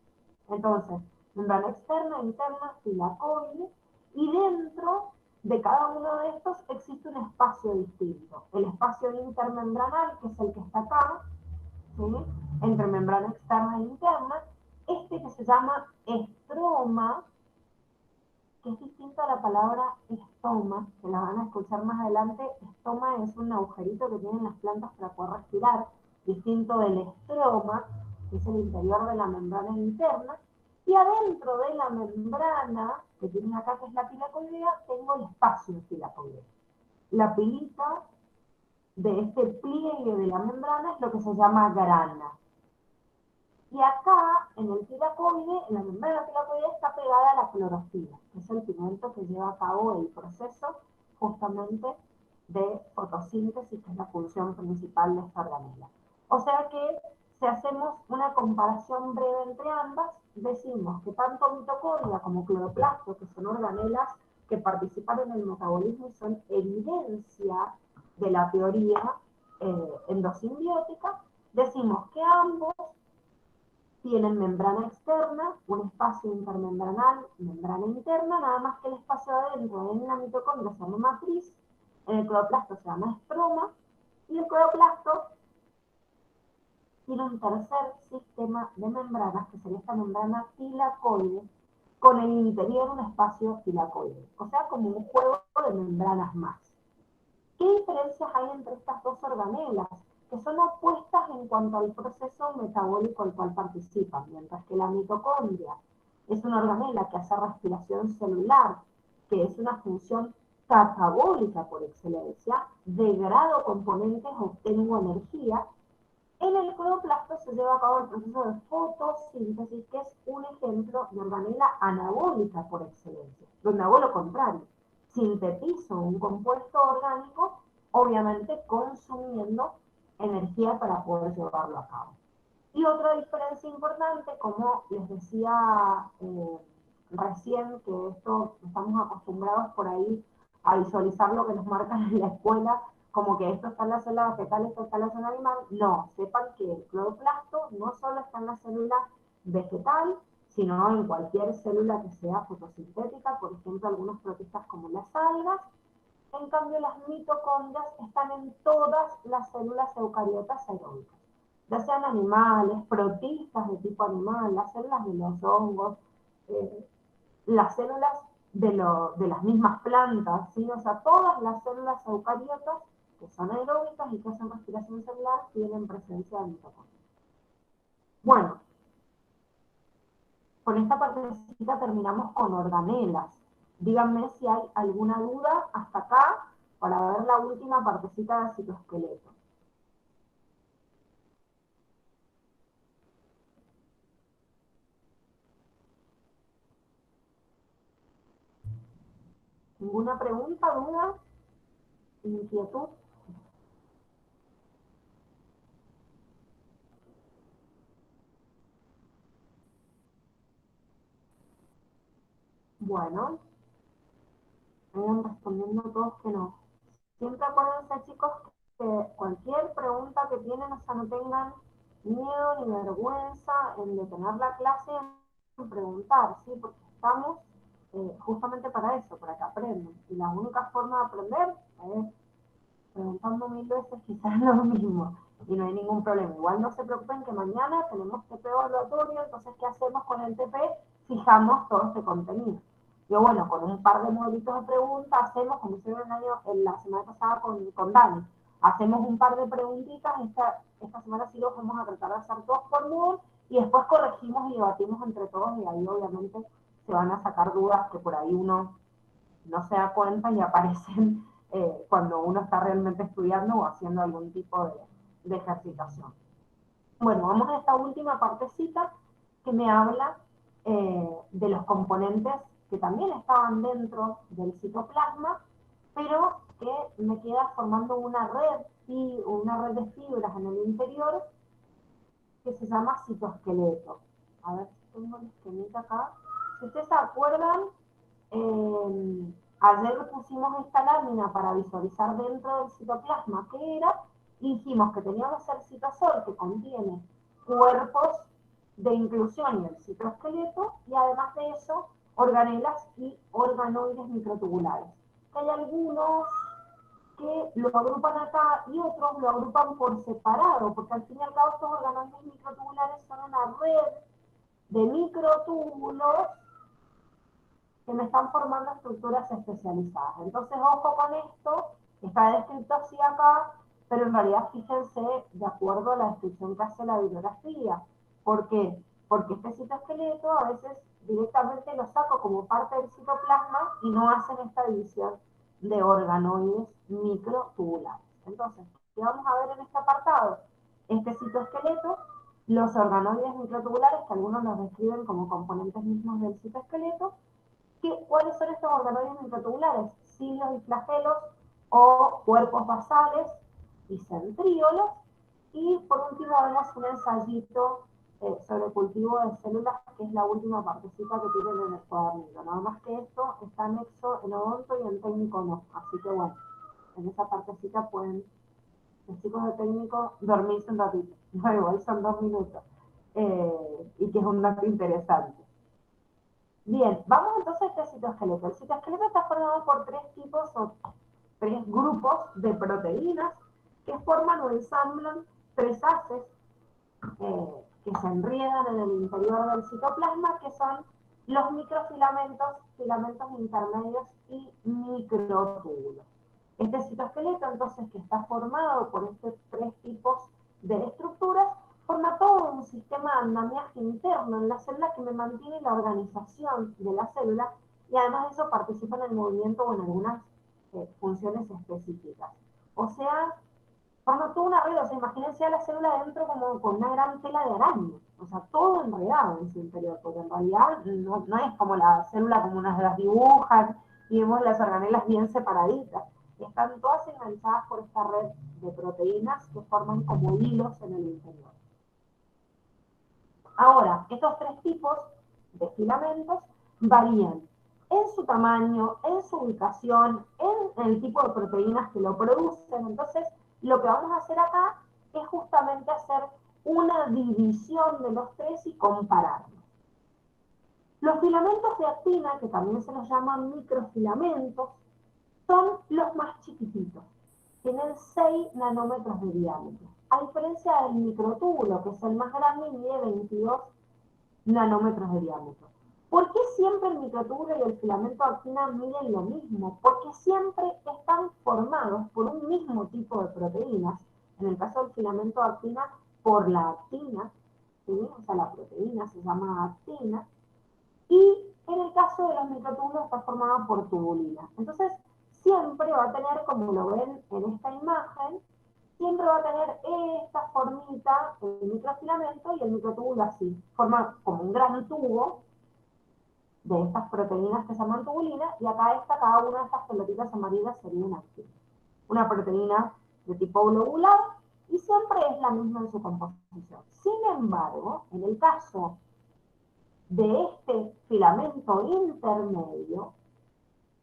S1: Entonces, membrana externa, interna, tilacoide, y dentro de cada uno de estos existe un espacio distinto. El espacio intermembranal, que es el que está acá, ¿sí? Entre membrana externa e interna, este que se llama estroma, que es distinto a la palabra estoma, que la van a escuchar más adelante. Estoma es un agujerito que tienen las plantas para poder respirar, distinto del estroma, que es el interior de la membrana interna, y adentro de la membrana, que tienen acá, que es la tilacoidea, tengo el espacio tilacoideo. La pilita de este pliegue de la membrana es lo que se llama grana. Y acá en el tilacoide, en la membrana tilacoide está pegada a la clorofila, que es el pigmento que lleva a cabo el proceso justamente de fotosíntesis, que es la función principal de esta organela. O sea que si hacemos una comparación breve entre ambas, decimos que tanto mitocondria como cloroplasto, que son organelas que participan en el metabolismo y son evidencia de la teoría endosimbiótica, decimos que ambos tienen membrana externa, un espacio intermembranal, membrana interna, nada más que el espacio adentro en la mitocondria se llama matriz, en el cloroplasto se llama estroma, y el cloroplasto tiene un tercer sistema de membranas, que sería esta membrana tilacoide, con el interior un espacio tilacoide, o sea, como un juego de membranas más. ¿Qué diferencias hay entre estas dos organelas? Que son opuestas en cuanto al proceso metabólico al cual participan, mientras que la mitocondria es una organela que hace respiración celular, que es una función catabólica por excelencia, degrado componentes, obtengo energía. En el cloroplasto se lleva a cabo el proceso de fotosíntesis, que es un ejemplo de organela anabólica por excelencia, donde hago lo contrario, sintetizo un compuesto orgánico, obviamente consumiendo energía para poder llevarlo a cabo. Y otra diferencia importante, como les decía recién, que esto estamos acostumbrados por ahí a visualizar lo que nos marcan en la escuela, como que esto está en la célula vegetal, esto está en la célula animal. No, sepan que el cloroplasto no solo está en la célula vegetal, sino en cualquier célula que sea fotosintética, por ejemplo, algunos protistas como las algas. En cambio, las mitocondrias están en todas las células eucariotas aeróbicas, ya sean animales, protistas de tipo animal, las células de los hongos, eh, las células de las mismas plantas, ¿sí? O sea, todas las células eucariotas que son aeróbicas y que hacen respiración celular tienen presencia de mitocondrias. Bueno, con esta partecita terminamos con organelas. Díganme si hay alguna duda hasta acá para ver la última partecita del citoesqueleto. ¿Ninguna pregunta, duda, inquietud? Bueno, vayan respondiendo todos que no. Siempre acuérdense, chicos, que cualquier pregunta que tienen, o sea, no tengan miedo ni vergüenza en detener la clase, en preguntar, ¿sí? Porque estamos justamente para eso, para que aprendan. Y la única forma de aprender es preguntando 1000 veces quizás lo mismo. Y no hay ningún problema. Igual no se preocupen que mañana tenemos TP evaluatorio, entonces, ¿qué hacemos con el TP? Fijamos todo este contenido. Yo, bueno, con un par de modelitos de preguntas hacemos, como hicieron en la semana pasada con Dani, hacemos un par de preguntitas, esta semana sí los vamos a tratar de hacer todos por Moodle, y después corregimos y debatimos entre todos, y ahí obviamente se van a sacar dudas que por ahí uno no se da cuenta y aparecen cuando uno está realmente estudiando o haciendo algún tipo de ejercitación. Bueno, vamos a esta última partecita que me habla de los componentes que también estaban dentro del citoplasma, pero que me queda formando una red de fibras en el interior que se llama citoesqueleto. A ver si tengo el esquemita acá. Si ustedes se acuerdan, ayer pusimos esta lámina para visualizar dentro del citoplasma qué era, y dijimos que teníamos el citosol, que contiene cuerpos de inclusión y el citoesqueleto, y además de eso, organelas y organoides microtubulares. Que hay algunos que lo agrupan acá y otros lo agrupan por separado, porque al fin y al cabo estos organoides microtubulares son una red de microtúbulos que me están formando estructuras especializadas. Entonces, ojo con esto, está descrito así acá, pero en realidad fíjense de acuerdo a la descripción que hace la bibliografía. ¿Por qué? Porque este citoesqueleto a veces directamente lo saco como parte del citoplasma y no hacen esta división de organoides microtubulares. Entonces, ¿qué vamos a ver en este apartado? Este citoesqueleto los organoides microtubulares, que algunos los describen como componentes mismos del citoesqueleto. ¿Cuáles son estos organoides microtubulares? Cilios y flagelos o cuerpos basales y centríolos. Y por último vemos un ensayito sobre cultivo de células, que es la última partecita que tienen en el cuadernillo. Nada más que esto está anexo en odonto y en técnico no. Así que bueno, en esa partecita pueden los chicos de técnico dormirse un ratito. No, igual son 2 minutos. Y que es un dato interesante. Bien, vamos entonces a este citoesqueleto. El citoesqueleto está formado por 3 tipos o 3 grupos de proteínas que forman o ensamblan 3 haces que se enriedan en el interior del citoplasma, que son los microfilamentos, filamentos intermedios y microtúbulos. Este citoesqueleto, entonces, que está formado por estos 3 tipos de estructuras, forma todo un sistema de andamiaje interno en la célula que me mantiene la organización de la célula, y además de eso participa en el movimiento o en algunas funciones específicas. O sea, forma toda una red. O sea, imagínense a la célula dentro como con una gran tela de araña, o sea, todo enredado en su interior, porque en realidad no es como la célula como unas las dibujan y vemos las organelas bien separaditas. Están todas enganchadas por esta red de proteínas que forman como hilos en el interior. Ahora, estos 3 tipos de filamentos varían en su tamaño, en su ubicación, en el tipo de proteínas que lo producen. Entonces, lo que vamos a hacer acá es justamente hacer una división de los 3 y compararlos. Los filamentos de actina, que también se los llaman microfilamentos, son los más chiquititos. Tienen 6 nanómetros de diámetro. A diferencia del microtúbulo, que es el más grande y mide 22 nanómetros de diámetro. ¿Por qué siempre el microtúbulo y el filamento de actina miden lo mismo? Porque siempre están formados por un mismo tipo de proteínas. En el caso del filamento de actina, por la actina, ¿sí? O sea, la proteína se llama actina. Y en el caso de los microtúbulos está formado por tubulina. Entonces, siempre va a tener, como lo ven en esta imagen, siempre va a tener esta formita, el microfilamento, y el microtúbulo así. Forma como un gran tubo de estas proteínas que se llaman tubulina, y acá cada una de estas pelotitas amarillas sería una actina. Una proteína de tipo globular, y siempre es la misma en su composición. Sin embargo, en el caso de este filamento intermedio,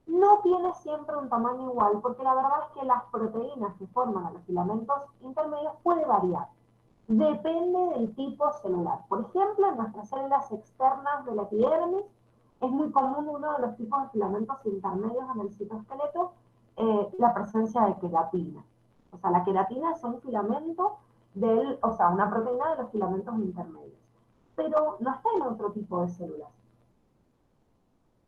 S1: no tiene siempre un tamaño igual, porque la verdad es que las proteínas que forman a los filamentos intermedios puede variar. Depende del tipo celular. Por ejemplo, en nuestras células externas de la epidermis es muy común uno de los tipos de filamentos intermedios en el citoesqueleto, la presencia de queratina. O sea, la queratina es un filamento una proteína de los filamentos intermedios. Pero no está en otro tipo de células.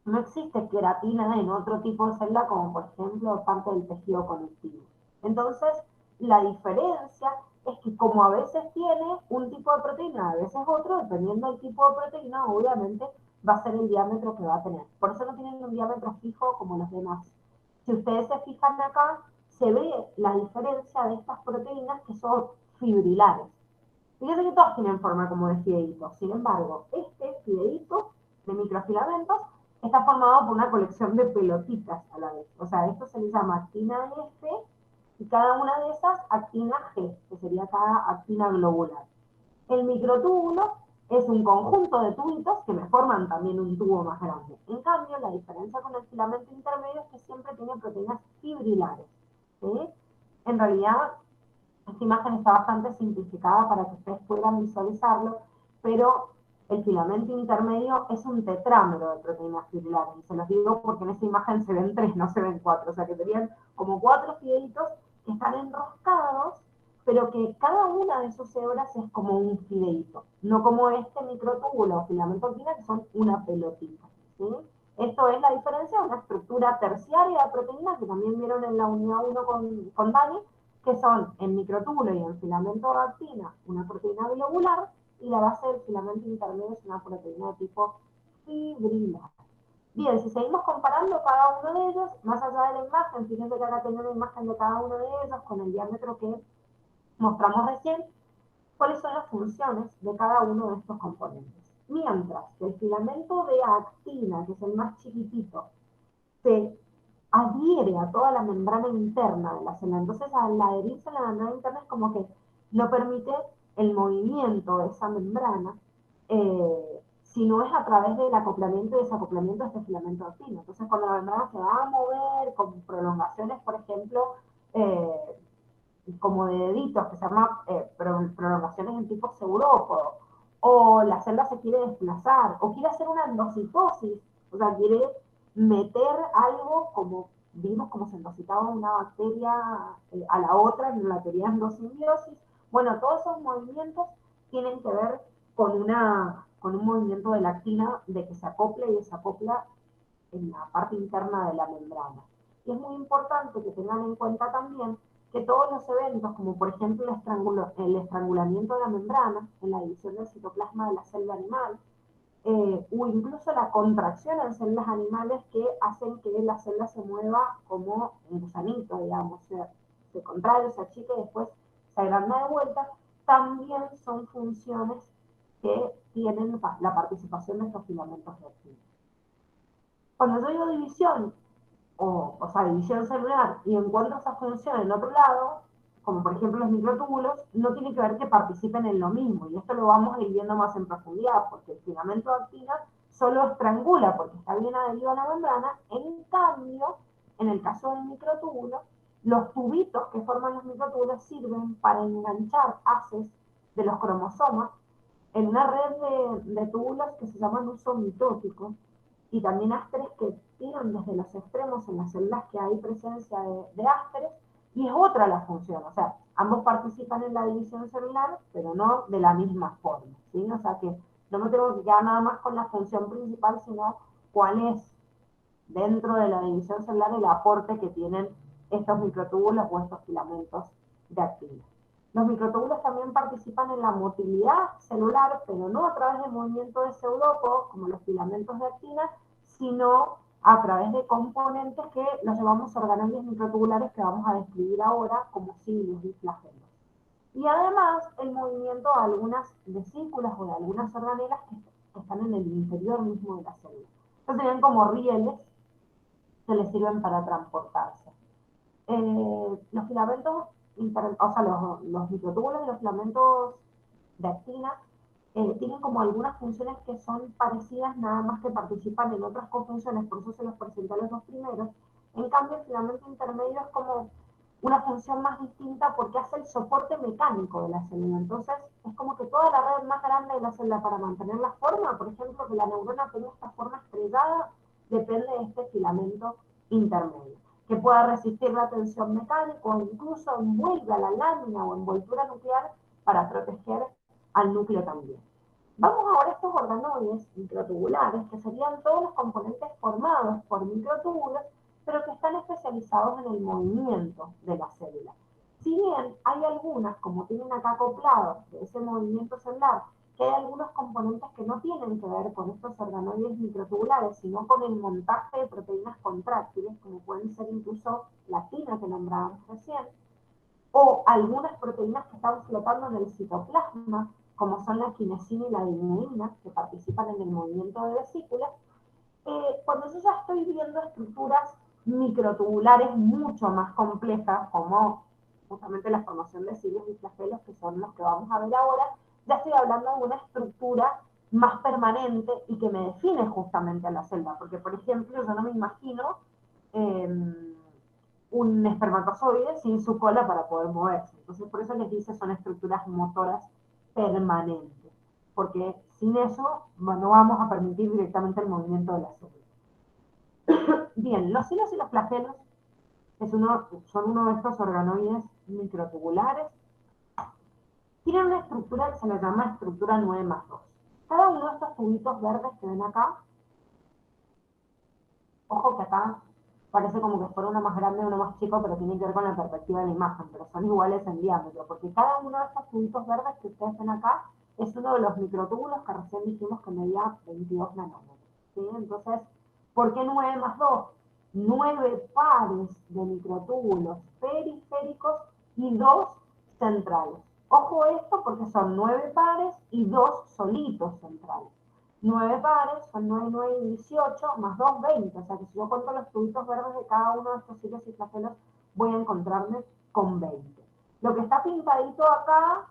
S1: No existe queratina en otro tipo de célula, como por ejemplo parte del tejido conectivo. Entonces, la diferencia es que como a veces tiene un tipo de proteína, a veces otro, dependiendo del tipo de proteína, obviamente va a ser el diámetro que va a tener. Por eso no tienen un diámetro fijo como los demás. Si ustedes se fijan acá, se ve la diferencia de estas proteínas que son fibrilares. Fíjense que todas tienen forma como de fideíto. Sin embargo, este fideíto de microfilamentos está formado por una colección de pelotitas a la vez. O sea, esto se le llama actina F, y cada una de esas actina G, que sería cada actina globular. El microtúbulo es un conjunto de tubitos que me forman también un tubo más grande. En cambio, la diferencia con el filamento intermedio es que siempre tiene proteínas fibrilares, ¿sí? En realidad, esta imagen está bastante simplificada para que ustedes puedan visualizarlo, pero el filamento intermedio es un tetrámero de proteínas fibrilares. Y se los digo porque en esta imagen se ven 3, no se ven 4. O sea que serían como 4 fideitos que están enroscados, pero que cada una de sus hebras es como un fideito. No como este microtúbulo o filamento actina, que son una pelotita, ¿sí? Esto es la diferencia de una estructura terciaria de proteínas que también vieron en la unidad 1 con Dani, que son en microtúbulo y en filamento de actina una proteína globular, y la base del filamento intermedio es una proteína de tipo fibrilar. Bien, si seguimos comparando cada uno de ellos, más allá de la imagen, fíjense que acá tengo una imagen de cada uno de ellos con el diámetro que mostramos recién, cuáles son las funciones de cada uno de estos componentes. Mientras que el filamento de actina, que es el más chiquitito, se adhiere a toda la membrana interna de la célula. Entonces, al adherirse a la membrana interna es como que no permite el movimiento de esa membrana, si no es a través del acoplamiento y desacoplamiento de este filamento de actina. Entonces, cuando la membrana se va a mover con prolongaciones, por ejemplo, eh, como de deditos, que se llama prolongaciones en tipo pseudópodo, o la célula se quiere desplazar, o quiere hacer una endocitosis, o sea, quiere meter algo como vimos como se endocitaba una bacteria a la otra en la teoría de endosimbiosis. Bueno, todos esos movimientos tienen que ver con un movimiento de la actina de que se acopla y desacopla en la parte interna de la membrana. Y es muy importante que tengan en cuenta también que todos los eventos, como por ejemplo el estrangulamiento de la membrana, en la división del citoplasma de la célula animal, o incluso la contracción en células animales que hacen que la célula se mueva como un gusanito, digamos, se contrae, se achica y después se agranda de vuelta, también son funciones que tienen la participación de estos filamentos de actina. Cuando yo digo división, o sea, división celular, y encuentro esa función en otro lado, como por ejemplo los microtúbulos, no tiene que ver que participen en lo mismo, y esto lo vamos a ir viendo más en profundidad, porque el filamento de actina solo estrangula porque está bien adherido a la membrana, en cambio, en el caso del microtúbulo, los tubitos que forman los microtúbulos sirven para enganchar haces de los cromosomas en una red de túbulos que se llaman uso mitótico, y también ásteres que tiran desde los extremos en las células que hay presencia de ásteres, y es otra la función, o sea, ambos participan en la división celular, pero no de la misma forma, ¿sí? O sea que no me tengo que quedar nada más con la función principal, sino cuál es dentro de la división celular el aporte que tienen estos microtúbulos o estos filamentos de actina. Los microtúbulos también participan en la motilidad celular, pero no a través del movimiento de seudópodos, como los filamentos de actina, sino a través de componentes que los llamamos organoides microtubulares, que vamos a describir ahora como cilios y flagelos. Y además el movimiento de algunas vesículas o de algunas organelas que están en el interior mismo de la célula. Entonces se ven como rieles que les sirven para transportarse. Los filamentos, o sea, los microtúbulos y los filamentos de actina tienen como algunas funciones que son parecidas, nada más que participan en otras cofunciones, por eso se los presenté a los dos primeros. En cambio, el filamento intermedio es como una función más distinta porque hace el soporte mecánico de la célula. Entonces, es como que toda la red más grande de la célula para mantener la forma, por ejemplo, que la neurona tenga esta forma estrellada, depende de este filamento intermedio, que pueda resistir la tensión mecánica o incluso envuelve a la lámina o envoltura nuclear para proteger al núcleo también. Vamos ahora a estos organoides microtubulares, que serían todos los componentes formados por microtúbulos, pero que están especializados en el movimiento de la célula. Si bien hay algunas, como tienen acá acoplados de ese movimiento celular, que hay algunos componentes que no tienen que ver con estos organoides microtubulares, sino con el montaje de proteínas contráctiles, como pueden ser incluso la actina que nombrábamos recién, o algunas proteínas que están flotando en el citoplasma, como son la quinesina y la dineína, que participan en el movimiento de vesículas. Cuando yo ya estoy viendo estructuras microtubulares mucho más complejas, como justamente la formación de cilios y flagelos, que son los que vamos a ver ahora, ya estoy hablando de una estructura más permanente y que me define justamente a la célula, porque por ejemplo yo no me imagino un espermatozoide sin su cola para poder moverse. Entonces, por eso les dice son estructuras motoras permanentes, porque sin eso no vamos a permitir directamente el movimiento de la célula. Bien, los hilos y los flagelos son uno de estos organoides microtubulares. Tienen una estructura que se le llama estructura 9+2. Cada uno de estos tubitos verdes que ven acá, ojo que acá parece como que fuera uno más grande y uno más chico, pero tiene que ver con la perspectiva de la imagen, pero son iguales en diámetro, porque cada uno de estos tubitos verdes que ustedes ven acá es uno de los microtúbulos que recién dijimos que medía 22 nanómetros. ¿Sí? Entonces, ¿por qué 9+2? 9 pares de microtúbulos periféricos y 2 centrales. Ojo esto porque son 9 pares y 2 solitos centrales. 9 pares son 9, 9 y 18, más 2, 20. O sea que si yo cuento los tubitos verdes de cada uno de estos cilios y flagelos, voy a encontrarme con 20. Lo que está pintadito acá,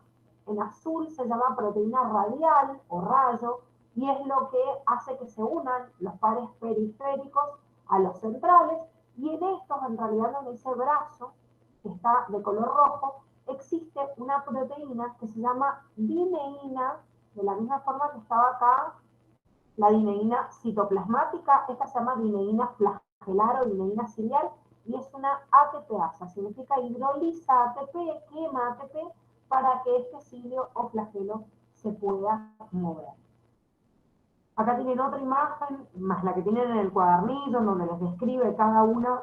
S1: en azul, se llama proteína radial o rayo, y es lo que hace que se unan los pares periféricos a los centrales, y en estos, en realidad, en ese brazo, que está de color rojo, existe una proteína que se llama dineína, de la misma forma que estaba acá la dineína citoplasmática, esta se llama dineína flagelar o dineína ciliar, y es una ATPasa, significa hidroliza ATP, quema ATP, para que este cilio o flagelo se pueda mover. Acá tienen otra imagen, más la que tienen en el cuadernillo, donde les describe cada uno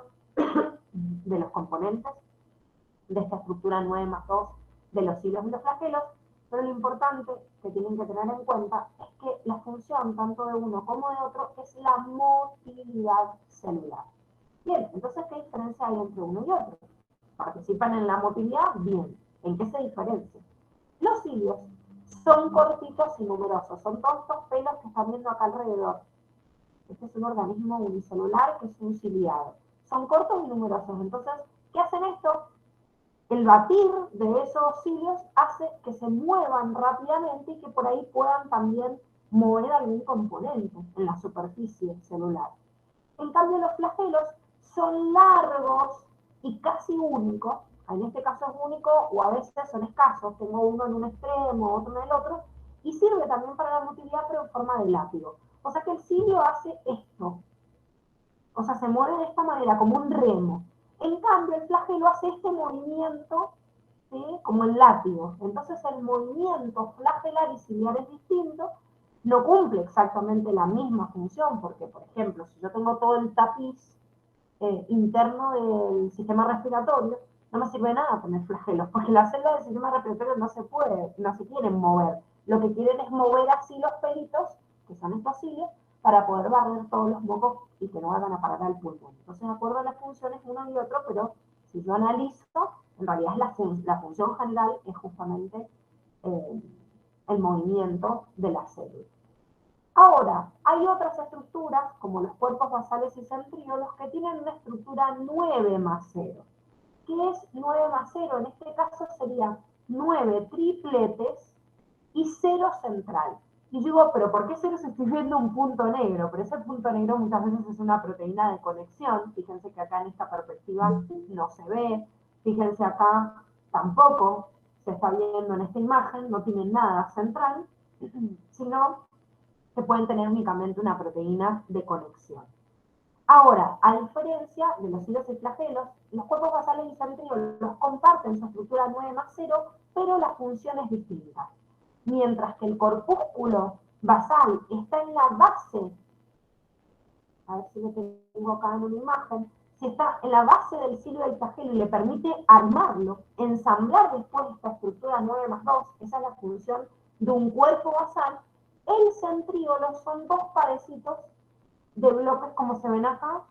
S1: de los componentes de esta estructura 9 más 2 de los hilos y los flagelos, pero lo importante que tienen que tener en cuenta es que la función tanto de uno como de otro es la motilidad celular. Bien, entonces, ¿qué diferencia hay entre uno y otro? ¿Participan en la motilidad? Bien. ¿En qué se diferencian? Los cilios son cortitos y numerosos, son todos estos pelos que están viendo acá alrededor. Este es un organismo unicelular que es un ciliado. Son cortos y numerosos, entonces, ¿qué hacen esto? El batir de esos cilios hace que se muevan rápidamente y que por ahí puedan también mover algún componente en la superficie celular. En cambio, los flagelos son largos y casi únicos. En este caso es único o a veces son escasos. Tengo uno en un extremo, otro en el otro. Y sirve también para la motilidad, pero en forma de látigo. O sea que el cilio hace esto. O sea, se mueve de esta manera, como un remo. En cambio, el flagelo hace este movimiento, ¿sí? Como el látigo. Entonces, el movimiento flagelar y ciliar es distinto. No cumple exactamente la misma función, porque, por ejemplo, si yo tengo todo el tapiz interno del sistema respiratorio, no me sirve nada tener flagelos, porque las células del sistema respiratorio no se pueden, no se quieren mover. Lo que quieren es mover así los pelitos, que son estos cilios, para poder barrer todos los mocos y que no vayan a parar al pulmón. Entonces, de acuerdo a las funciones uno y otro, pero si yo analizo, en realidad la función general es justamente eh, el movimiento de la célula. Ahora, hay otras estructuras, como los cuerpos basales y centríolos, que tienen una estructura 9 más 0. ¿Qué es 9 más 0? En este caso sería 9 tripletes y 0 central. Y yo digo, ¿pero por qué 0 si estoy viendo un punto negro? Pero ese punto negro muchas veces es una proteína de conexión. Fíjense que acá en esta perspectiva no se ve. Fíjense acá tampoco se está viendo en esta imagen, no tiene nada central, sino que pueden tener únicamente una proteína de conexión. Ahora, a diferencia de los hilos y flagelos, los cuerpos basales y centríolos comparten su estructura 9 más 0, pero la función es distinta. Mientras que el corpúsculo basal está en la base, a ver si lo tengo acá en una imagen, si está en la base del cilio del flagelo y le permite armarlo, ensamblar después esta estructura 9 más 2, esa es la función de un cuerpo basal, el centríolo son dos parecitos de bloques como se ven acá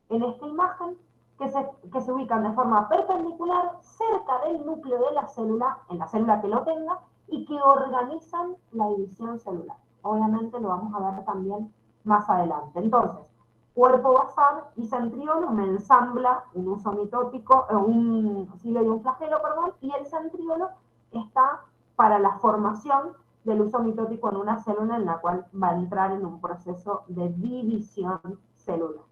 S1: en esta imagen, que se ubican de forma perpendicular cerca del núcleo de la célula, en la célula que lo tenga, y que organizan la división celular. Obviamente lo vamos a ver también más adelante. Entonces, cuerpo basal y centríolo me ensambla un uso mitótico, un cilio y un flagelo, perdón, y el centríolo está para la formación del uso mitótico en una célula en la cual va a entrar en un proceso de división celular.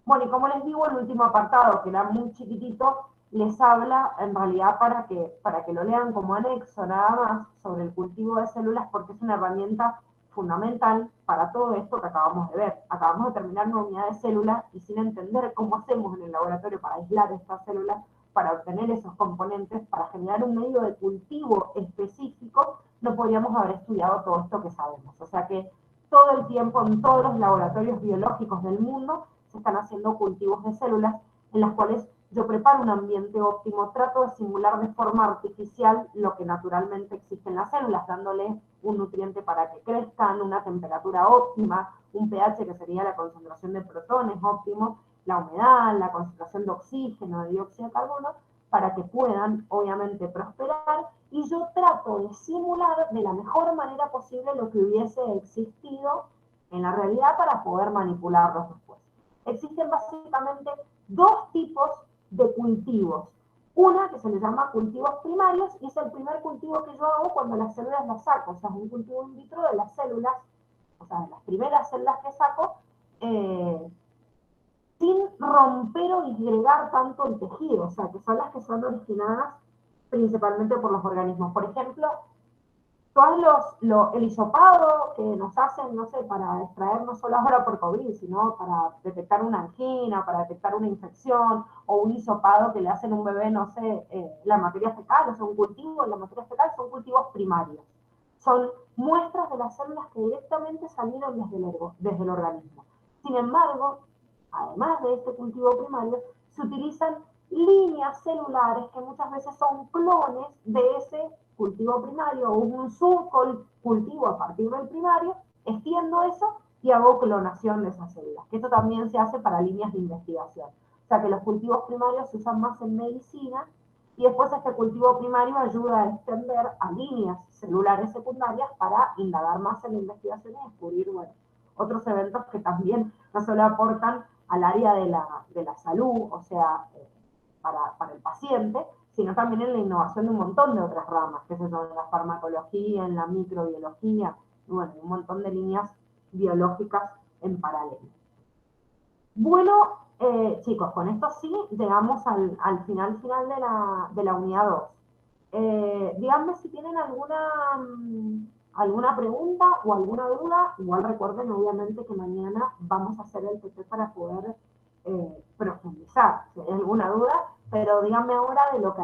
S1: Bueno, y como les digo, el último apartado, que era muy chiquitito, les habla en realidad para que lo lean como anexo nada más sobre el cultivo de células, porque es una herramienta fundamental para todo esto que acabamos de ver. Acabamos de terminar una unidad de células y sin entender cómo hacemos en el laboratorio para aislar estas células, para obtener esos componentes, para generar un medio de cultivo específico, no podríamos haber estudiado todo esto que sabemos. O sea que todo el tiempo en todos los laboratorios biológicos del mundo se están haciendo cultivos de células en las cuales yo preparo un ambiente óptimo, trato de simular de forma artificial lo que naturalmente existe en las células, dándole un nutriente para que crezcan, una temperatura óptima, un pH que sería la concentración de protones óptimo, la humedad, la concentración de oxígeno, de dióxido de carbono, para que puedan, obviamente, prosperar, y yo trato de simular de la mejor manera posible lo que hubiese existido en la realidad para poder manipularlos después. Existen básicamente dos tipos de cultivos. Una que se le llama cultivos primarios, y es el primer cultivo que yo hago cuando las células las saco, o sea, es un cultivo in vitro de las células, o sea, de las primeras células que saco, sin romper o disgregar tanto el tejido, o sea, que son las que son originadas principalmente por los organismos. Por ejemplo, el hisopado que nos hacen, no sé, para extraer no solo ahora por COVID, sino para detectar una angina, para detectar una infección, o un hisopado que le hacen a un bebé, no sé, la materia fecal, o sea, un cultivo en la materia fecal, son cultivos primarios. Son muestras de las células que directamente salieron desde el organismo. Sin embargo, además de este cultivo primario, se utilizan líneas celulares que muchas veces son clones de ese cultivo primario o un subcultivo a partir del primario, extiendo eso y hago clonación de esas células, que esto también se hace para líneas de investigación. O sea que los cultivos primarios se usan más en medicina, y después este cultivo primario ayuda a extender a líneas celulares secundarias para indagar más en la investigación y descubrir, bueno, otros eventos que también no solo aportan al área de la salud, o sea, para el paciente, sino también en la innovación de un montón de otras ramas, que se son en la farmacología, en la microbiología, y bueno, un montón de líneas biológicas en paralelo. Bueno, chicos, con esto sí llegamos al final de la unidad 2. Díganme si tienen alguna pregunta o alguna duda. Igual recuerden, obviamente, que mañana vamos a hacer el TT para poder profundizar si hay alguna duda, pero díganme ahora de lo que